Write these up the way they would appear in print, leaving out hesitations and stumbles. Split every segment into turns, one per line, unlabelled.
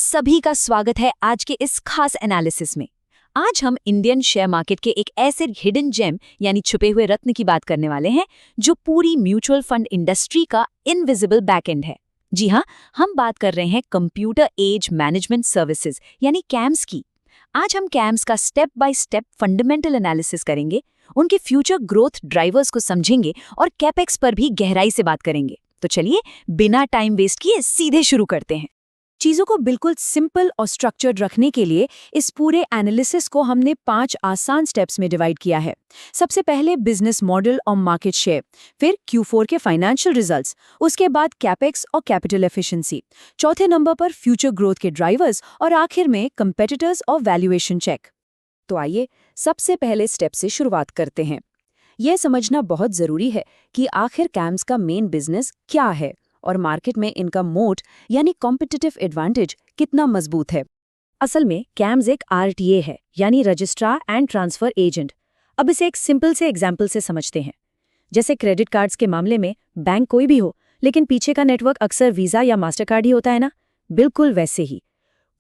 सभी का स्वागत है आज के इस खास एनालिसिस में। आज हम इंडियन शेयर मार्केट के एक ऐसे हिडन जेम यानी छुपे हुए रत्न की बात करने वाले हैं जो पूरी म्यूचुअल फंड इंडस्ट्री का इनविजिबल बैकएंड है। जी हाँ, हम बात कर रहे हैं कंप्यूटर एज मैनेजमेंट सर्विसेज यानी कैम्स की। आज हम कैम्स का step by step fundamental analysis करेंगे, उनके फ्यूचर ग्रोथ ड्राइवर्स को समझेंगे और कैपेक्स पर भी गहराई से बात करेंगे। तो चलिए बिना टाइम वेस्ट किए सीधे शुरू करते हैं। चीज़ों को बिल्कुल सिंपल और स्ट्रक्चर्ड रखने के लिए इस पूरे एनालिसिस को हमने 5 आसान स्टेप्स में डिवाइड किया है। सबसे पहले बिजनेस मॉडल और मार्केट शेयर, फिर Q4 के फाइनेंशियल रिजल्ट्स, उसके बाद कैपेक्स और कैपिटल एफिशिएंसी, चौथे नंबर पर फ्यूचर ग्रोथ के ड्राइवर्स और आखिर में कंपेटिटर्स और वैल्यूएशन चेक। तो आइए सबसे पहले स्टेप से शुरुआत करते हैं। यह समझना बहुत ज़रूरी है कि आखिर कैम्स का मेन बिजनेस क्या है और मार्केट में इनका मोट यानी कॉम्पिटिटिव एडवांटेज कितना मजबूत है। असल में कैम्स एक RTA है यानी रजिस्ट्रार एंड ट्रांसफर एजेंट। अब इसे एक सिंपल से एग्जाम्पल से समझते हैं। जैसे क्रेडिट कार्ड्स के मामले में बैंक कोई भी हो, लेकिन पीछे का नेटवर्क अक्सर वीज़ा या मास्टरकार्ड ही होता है ना। बिल्कुल वैसे ही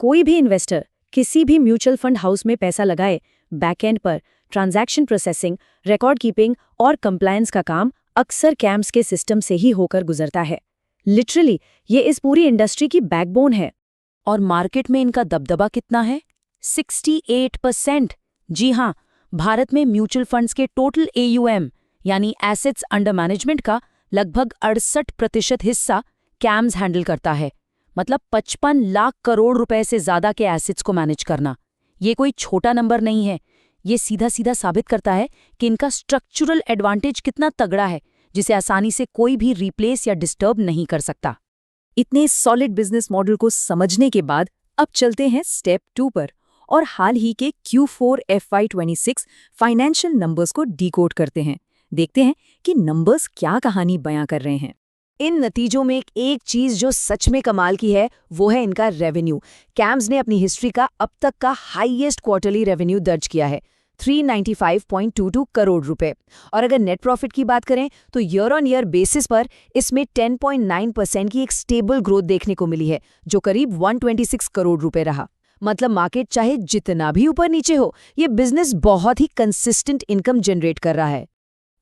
कोई भी इन्वेस्टर किसी भी म्यूचुअल फंड हाउस में पैसा लगाए, बैकएंड पर ट्रांजैक्शन प्रोसेसिंग, रिकॉर्ड कीपिंग और कंप्लायंस का काम अक्सर कैम्स के सिस्टम से ही होकर गुजरता है। लिटरली ये इस पूरी इंडस्ट्री की बैकबोन है। और मार्केट में इनका दबदबा कितना है? 68%। जी हाँ, भारत में म्यूचुअल फंड्स के टोटल AUM यानी एसेट्स अंडर मैनेजमेंट का लगभग 68% हिस्सा कैम्स हैंडल करता है। मतलब 55 लाख करोड़ रुपए से ज्यादा के एसेट्स को मैनेज करना ये कोई छोटा नंबर नहीं है। ये सीधा सीधा साबित करता है कि इनका स्ट्रक्चरल एडवांटेज कितना तगड़ा है, जिसे आसानी से कोई भी रिप्लेस या डिस्टर्ब नहीं कर सकता। इतने सॉलिड बिजनेस मॉडल को समझने के बाद अब चलते हैं स्टेप 2 पर और हाल ही के Q4 FY26 फाइनेंशियल नंबर्स को डिकोड करते हैं। देखते हैं कि नंबर्स क्या कहानी बयां कर रहे हैं। इन नतीजों में एक चीज जो सच में कमाल की है वो है इनका रेवेन्यू। कैम्स ने अपनी हिस्ट्री का अब तक का हाईएस्ट क्वार्टरली रेवेन्यू दर्ज किया है, 395.22 करोड़ रुपए। और अगर नेट प्रॉफिट की बात करें तो ईयर ऑन ईयर बेसिस पर इसमें 10.9% की एक स्टेबल ग्रोथ देखने को मिली है, जो करीब 126 करोड़ रुपए रहा। मतलब मार्केट चाहे जितना भी ऊपर नीचे हो, ये बिजनेस बहुत ही कंसिस्टेंट इनकम जनरेट कर रहा है।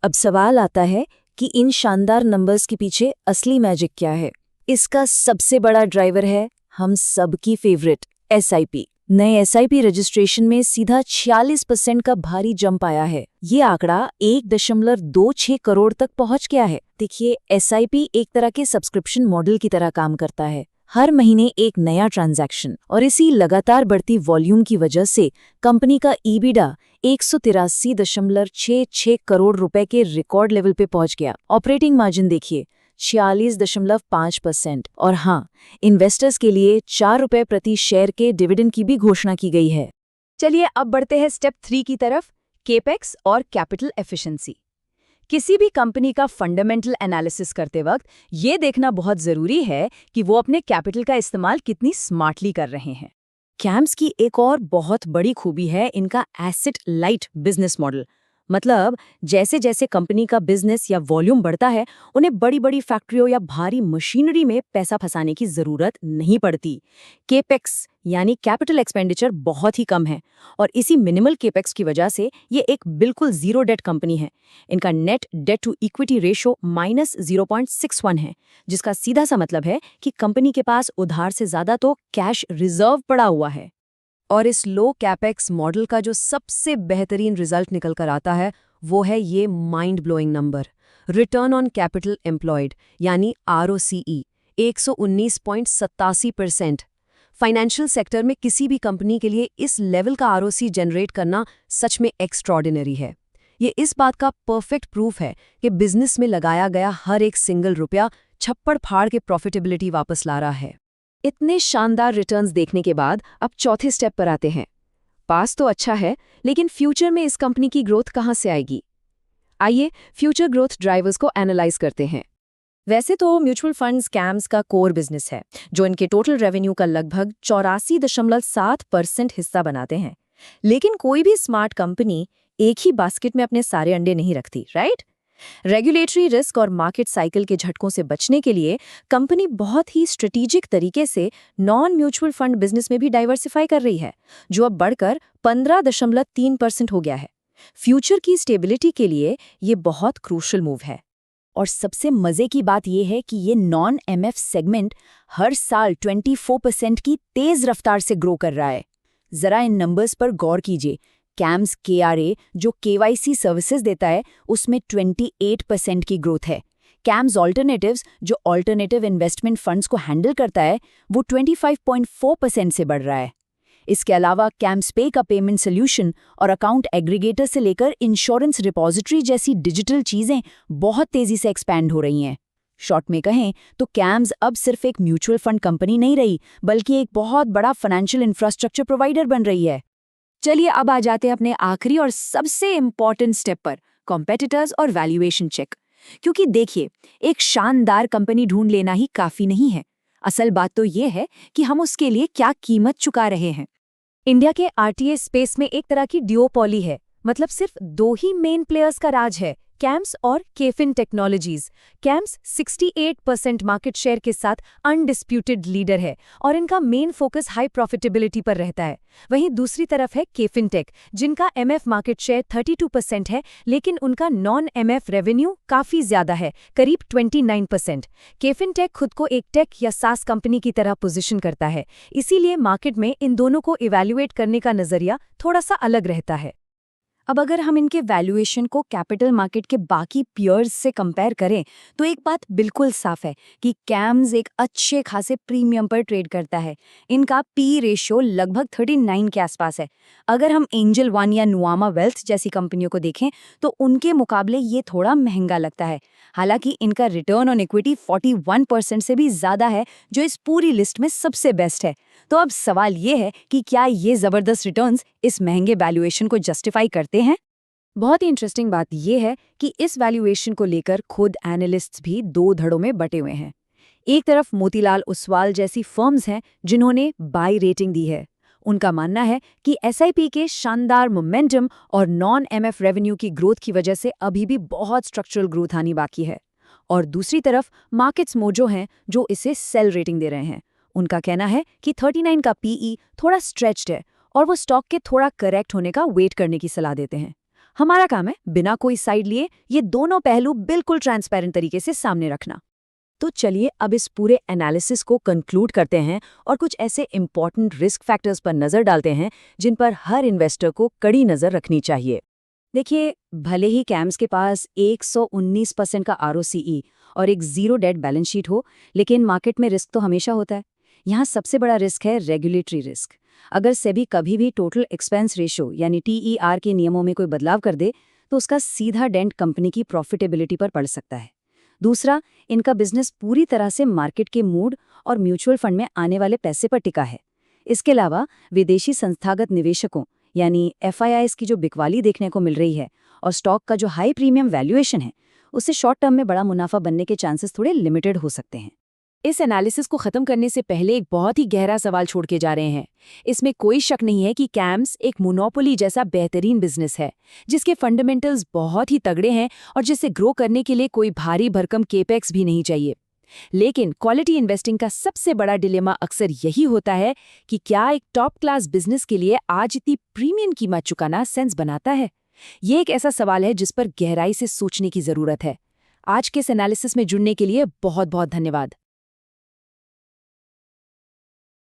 अब सवाल आता है कि इन शानदार नंबर्स के पीछे असली मैजिक क्या है? इसका सबसे बड़ा ड्राइवर है हम सबकी फेवरेट SIP। नए SIP रजिस्ट्रेशन में सीधा 46% का भारी जंप आया है। ये आंकड़ा 1.26 करोड़ तक पहुंच गया है। देखिए, SIP एक तरह के सब्सक्रिप्शन मॉडल की तरह काम करता है। हर महीने एक नया ट्रांजैक्शन, और इसी लगातार बढ़ती वॉल्यूम की वजह से कंपनी का EBITDA 183.66 करोड़ रुपए के रिकॉर्ड लेवल पे पहुंच गया। ऑपरेटिंग मार्जिन देखिए 46.5%। और हाँ, इन्वेस्टर्स के लिए 4 रुपए प्रति शेयर के डिविडेंड की भी घोषणा की गई है। चलिए अब बढ़ते हैं स्टेप 3 की तरफ, केपेक्स और कैपिटल एफिशिएंसी। किसी भी कंपनी का फंडामेंटल एनालिसिस करते वक्त ये देखना बहुत जरूरी है कि वो अपने कैपिटल का इस्तेमाल कितनी स्मार्टली कर रहे हैं। कैम्स की एक और बहुत बड़ी खूबी है इनका एसेट लाइट बिजनेस मॉडल। मतलब जैसे जैसे कंपनी का बिजनेस या वॉल्यूम बढ़ता है, उन्हें बड़ी बड़ी फैक्ट्रियों या भारी मशीनरी में पैसा फंसाने की जरूरत नहीं पड़ती। केपेक्स यानी कैपिटल एक्सपेंडिचर बहुत ही कम है, और इसी मिनिमल केपेक्स की वजह से ये एक बिल्कुल जीरो डेट कंपनी है। इनका net debt to equity ratio -0.61 है, जिसका सीधा सा मतलब है कि कंपनी के पास उधार से ज्यादा तो कैश रिजर्व पड़ा हुआ है। और इस लो कैपेक्स मॉडल का जो सबसे बेहतरीन रिजल्ट निकल कर आता है वो है ये mind blowing number, return on capital employed यानी ROCE 119.87%। फाइनेंशियल सेक्टर में किसी भी कंपनी के लिए इस लेवल का ROCE जनरेट करना सच में एक्स्ट्रॉर्डिनरी है। ये इस बात का परफेक्ट प्रूफ है कि बिजनेस में लगाया गया हर एक सिंगल रुपया छप्पड़ फाड़ के प्रॉफिटेबिलिटी वापस ला रहा है। इतने शानदार रिटर्न्स देखने के बाद अब चौथे स्टेप पर आते हैं। पास तो अच्छा है, लेकिन फ्यूचर में इस कंपनी की ग्रोथ कहाँ से आएगी? आइए फ्यूचर ग्रोथ ड्राइवर्स को एनालाइज करते हैं। वैसे तो म्यूचुअल फंड्स कैम्स का कोर बिजनेस है, जो इनके टोटल रेवेन्यू का लगभग 84.7% हिस्सा बनाते हैं। लेकिन कोई भी स्मार्ट कंपनी एक ही बास्केट में अपने सारे अंडे नहीं रखती, राइट? रेगुलेटरी रिस्क और मार्केट साइकिल के झटकों से बचने के लिए कंपनी बहुत ही स्ट्रेटेजिक तरीके से नॉन म्यूचुअल फंड बिजनेस में भी डाइवर्सिफाई कर रही है, जो अब बढ़कर 15.3% हो गया है। फ्यूचर की स्टेबिलिटी के लिए ये बहुत क्रूशियल मूव है। और सबसे मजे की बात यह है कि ये नॉन एमएफ सेगमेंट हर साल 24% की तेज रफ्तार से ग्रो कर रहा है। जरा इन नंबर्स पर गौर कीजिए। कैम्स केआरए जो केवाईसी सर्विसेज देता है, उसमें 28% की ग्रोथ है। कैम्स ऑल्टरनेटिव्स जो ऑल्टरनेटिव इन्वेस्टमेंट फंड्स को हैंडल करता है, वो 25.4% से बढ़ रहा है। इसके अलावा कैम्सपे का पेमेंट सोल्यूशन और अकाउंट एग्रीगेटर से लेकर इंश्योरेंस रिपोजिटरी जैसी डिजिटल चीजें बहुत तेजी से एक्सपैंड हो रही हैं। शॉर्ट में कहें तो कैम्स अब सिर्फ एक म्यूचुअल फंड कंपनी नहीं रही, बल्कि एक बहुत बड़ा फाइनेंशियल इंफ्रास्ट्रक्चर प्रोवाइडर बन रही है। चलिए अब आ जाते हैं अपने आखिरी और सबसे इम्पॉर्टेंट स्टेप पर, कॉम्पिटिटर्स और वैल्यूएशन चेक। क्योंकि देखिए, एक शानदार कंपनी ढूंढ लेना ही काफी नहीं है। असल बात तो ये है कि हम उसके लिए क्या कीमत चुका रहे हैं। इंडिया के आरटीए स्पेस में एक तरह की ड्यूओपॉली है, मतलब सिर्फ दो ही मेन प्लेयर्स का राज है, कैम्स और केफिन टेक्नोलॉजीज। कैम्स 68% मार्केट शेयर के साथ अनडिस्प्यूटेड लीडर है और इनका मेन फोकस हाई प्रॉफिटेबिलिटी पर रहता है। वहीं दूसरी तरफ है केफिन टेक, जिनका एमएफ मार्केट शेयर 32% है, लेकिन उनका नॉन एमएफ रेवेन्यू काफी ज्यादा है, करीब 29%। केफिन टेक खुद को एक टेक या सास कंपनी की तरह पोजीशन करता है, इसीलिए मार्केट में इन दोनों को इवैल्यूएट करने का नजरिया थोड़ा सा अलग रहता है। अब अगर हम इनके वैल्यूएशन को कैपिटल मार्केट के बाकी पियर्स से कंपेयर करें, तो एक बात बिल्कुल साफ है कि कैम्स एक अच्छे खासे प्रीमियम पर ट्रेड करता है। इनका पी रेशियो लगभग 39 के आसपास है। अगर हम एंजल वन या नुआमा वेल्थ जैसी कंपनियों को देखें, तो उनके मुकाबले ये थोड़ा महंगा लगता है। हालांकि इनका रिटर्न ऑन इक्विटी 41% से भी ज्यादा है, जो इस पूरी लिस्ट में सबसे बेस्ट है। तो अब सवाल ये है कि क्या ये जबरदस्त रिटर्न्स इस महंगे वैल्यूएशन को जस्टिफाई करते हैं? बहुत ही इंटरेस्टिंग बात यह है कि इस वैल्यूएशन को लेकर खुद एनालिस्ट्स भी दो धड़ों में बटे हुए हैं। एक तरफ मोतीलाल ओसवाल जैसी फर्म्स हैं जिन्होंने बाय रेटिंग दी है। उनका मानना है कि एसआईपी के शानदार मोमेंटम और नॉन एमएफ रेवेन्यू की ग्रोथ की वजह से अभी भी बहुत स्ट्रक्चरल ग्रोथ आनी बाकी है। और दूसरी तरफ मार्केट्स मोजो हैं जो इसे सेल रेटिंग दे रहे हैं। उनका कहना है कि 39 का पीई थोड़ा स्ट्रेच्ड है और वो स्टॉक के थोड़ा करेक्ट होने का वेट करने की सलाह देते हैं। हमारा काम है बिना कोई साइड लिए ये दोनों पहलू बिल्कुल ट्रांसपेरेंट तरीके से सामने रखना। तो चलिए अब इस पूरे एनालिसिस को कंक्लूड करते हैं और कुछ ऐसे इंपॉर्टेंट रिस्क फैक्टर्स पर नजर डालते हैं जिन पर हर इन्वेस्टर को कड़ी नजर रखनी चाहिए। देखिए, भले ही कैम्स के पास 119% का आरओसीई और एक जीरो डेट बैलेंस शीट हो, लेकिन मार्केट में रिस्क तो हमेशा होता है। यहाँ सबसे बड़ा रिस्क है रेगुलेटरी रिस्क। अगर सेबी कभी भी टोटल एक्सपेंस रेशो यानी टीईआर के नियमों में कोई बदलाव कर दे, तो उसका सीधा डेंट कंपनी की प्रॉफिटेबिलिटी पर पड़ सकता है। दूसरा, इनका बिजनेस पूरी तरह से मार्केट के मूड और म्यूचुअल फंड में आने वाले पैसे पर टिका है। इसके अलावा विदेशी संस्थागत निवेशकों यानी एफआईआईज की जो बिकवाली देखने को मिल रही है और स्टॉक का जो हाई प्रीमियम वैल्यूएशन है, उससे शॉर्ट टर्म में बड़ा मुनाफा बनने के चांसेस थोड़े लिमिटेड हो सकते हैं। इस एनालिसिस को खत्म करने से पहले एक बहुत ही गहरा सवाल छोड़ के जा रहे हैं। इसमें कोई शक नहीं है कि कैम्स एक मोनोपोली जैसा बेहतरीन बिजनेस है, जिसके फंडामेंटल्स बहुत ही तगड़े हैं और जिसे ग्रो करने के लिए कोई भारी भरकम केपेक्स भी नहीं चाहिए। लेकिन क्वालिटी इन्वेस्टिंग का सबसे बड़ा डिलेमा अक्सर यही होता है कि क्या एक टॉप क्लास बिजनेस के लिए आज इतनी प्रीमियम कीमत चुकाना सेंस बनाता है? ये एक ऐसा सवाल है जिस पर गहराई से सोचने की जरूरत है। आज के इस एनालिसिस में जुड़ने के लिए बहुत बहुत धन्यवाद।